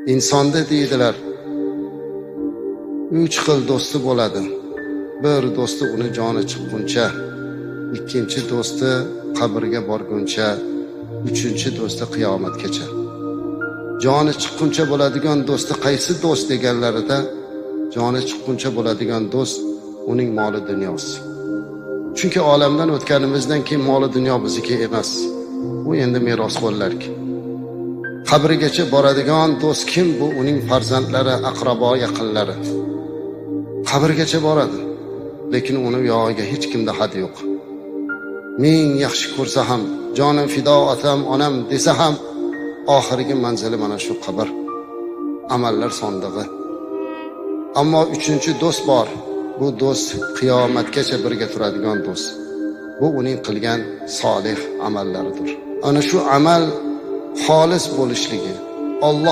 insonda deydilar 3 xil do'sti bo'ladi. Bir do'sti uni joni chiqquncha, ikkinchi do'sti qabrga borguncha, uchinchi do'sti qiyomatgacha. Joni chiqquncha bo'ladigan do'sti qaysi do'st deganlarida, joni chiqquncha bo'ladigan do'st uning moli dunyosi. Chunki olamdan o'tganimizdan keyin moli dunyo bizniki emas. U endi merosxo'rlarki. Qabrigacha boradigan do'st kim? Bu uning farzandlari, aqrabo, yaqinlari. Qabrgacha boradi, lekin uni yog'iga hech kimda had yo'q. Ming yaxshi ko'rsa ham, jonim fido otam, onam desa ham, oxirgi manzili mana shu qabr, amallar sondig'i. Ammo uchinchi do'st bor. Bu do'st qiyomatgacha birga turadigan do'st. Bu uning qilgan solih amallaridir. Ana shu amal xolis bo'lishligi, Alloh